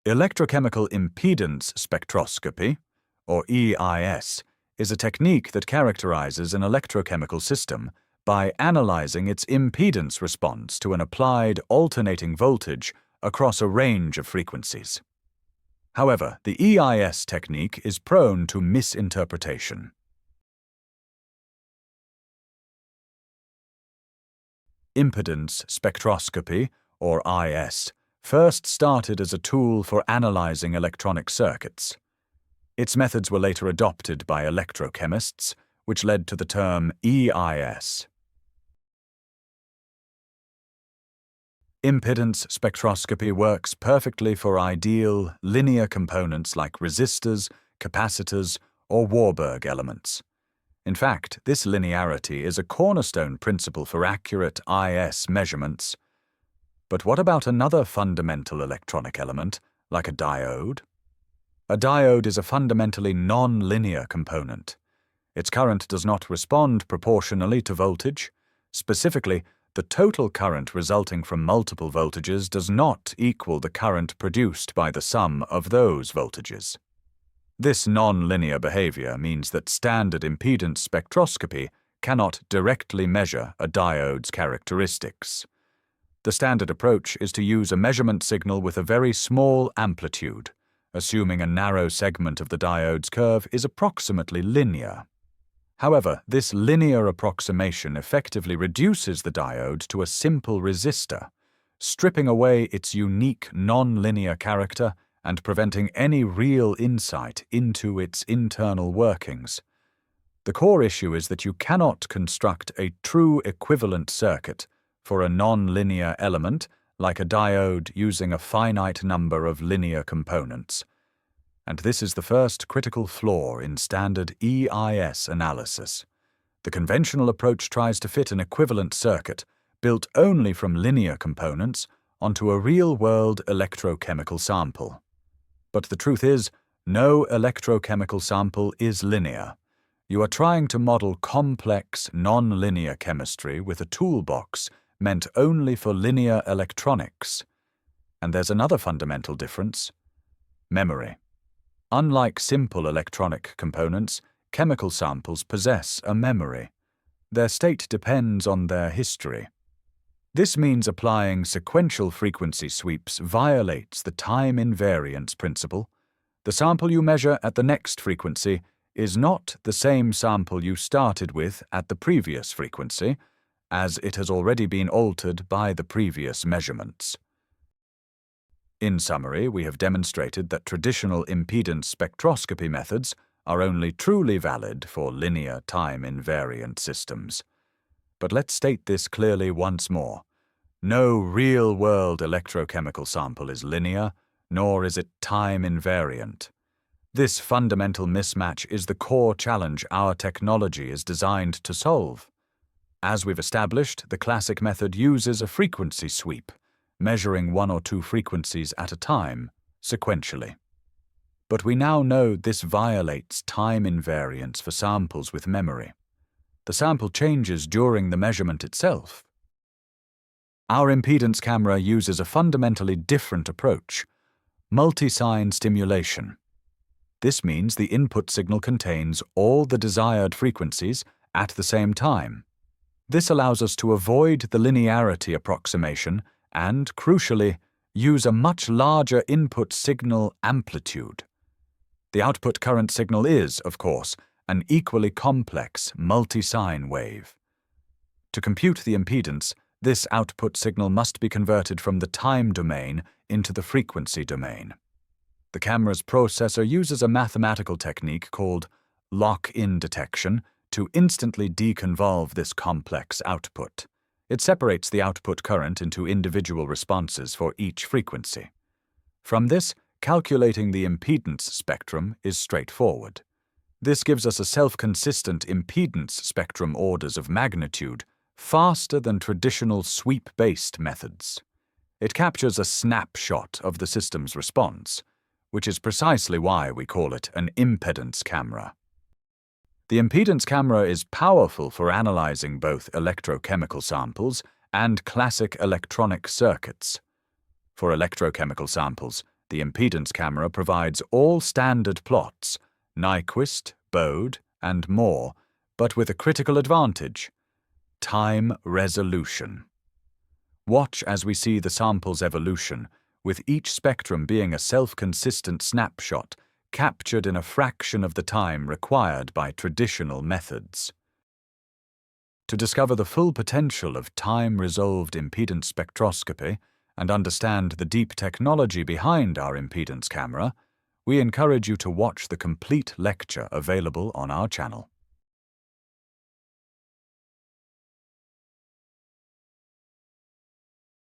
Electrochemical Impedance Spectroscopy, or EIS, is a technique that characterizes an electrochemical system by analyzing its impedance response to an applied alternating voltage across a range of frequencies. However, the EIS technique is prone to misinterpretation. Impedance spectroscopy, or IS, first started as a tool for analyzing electronic circuits. Its methods were later adopted by electrochemists, which led to the term EIS. Impedance spectroscopy works perfectly for ideal, linear components like resistors, capacitors, or Warburg elements. In fact, this linearity is a cornerstone principle for accurate IS measurements. But what about another fundamental electronic element, like a diode? A diode is a fundamentally non-linear component. Its current does not respond proportionally to voltage. Specifically, the total current resulting from multiple voltages does not equal the current produced by the sum of those voltages. This non-linear behavior means that standard impedance spectroscopy cannot directly measure a diode's characteristics. The standard approach is to use a measurement signal with a very small amplitude, assuming a narrow segment of the diode's curve is approximately linear. However, this linear approximation effectively reduces the diode to a simple resistor, stripping away its unique non-linear character and preventing any real insight into its internal workings. The core issue is that you cannot construct a true equivalent circuit for a non-linear element like a diode using a finite number of linear components. And this is the first critical flaw in standard EIS analysis. The conventional approach tries to fit an equivalent circuit, built only from linear components, onto a real-world electrochemical sample. But the truth is, no electrochemical sample is linear. You are trying to model complex, non-linear chemistry with a toolbox meant only for linear electronics. And there's another fundamental difference: memory. Unlike simple electronic components, chemical samples possess a memory. Their state depends on their history. This means applying sequential frequency sweeps violates the time invariance principle. The sample you measure at the next frequency is not the same sample you started with at the previous frequency, as it has already been altered by the previous measurements. In summary, we have demonstrated that traditional impedance spectroscopy methods are only truly valid for linear time-invariant systems. But let's state this clearly once more. No real-world electrochemical sample is linear, nor is it time-invariant. This fundamental mismatch is the core challenge our technology is designed to solve. As we've established, the classic method uses a frequency sweep, measuring one or two frequencies at a time, sequentially. But we now know this violates time invariance for samples with memory. The sample changes during the measurement itself. Our impedance camera uses a fundamentally different approach: multi-sign stimulation. This means the input signal contains all the desired frequencies at the same time. This allows us to avoid the linearity approximation and, crucially, use a much larger input signal amplitude. The output current signal is, of course, an equally complex multi-sign wave. To compute the impedance, this output signal must be converted from the time domain into the frequency domain. The camera's processor uses a mathematical technique called lock-in detection to instantly deconvolve this complex output. It separates the output current into individual responses for each frequency. From this, calculating the impedance spectrum is straightforward. This gives us a self-consistent impedance spectrum orders of magnitude faster than traditional sweep-based methods. It captures a snapshot of the system's response, which is precisely why we call it an impedance camera. The impedance camera is powerful for analyzing both electrochemical samples and classic electronic circuits. For electrochemical samples, The impedance camera provides all standard plots, Nyquist, Bode, and more, but with a critical advantage: time resolution. Watch as we see the sample's evolution, with each spectrum being a self-consistent snapshot captured in a fraction of the time required by traditional methods. To discover the full potential of time-resolved impedance spectroscopy and understand the deep technology behind our impedance camera, we encourage you to watch the complete lecture available on our channel.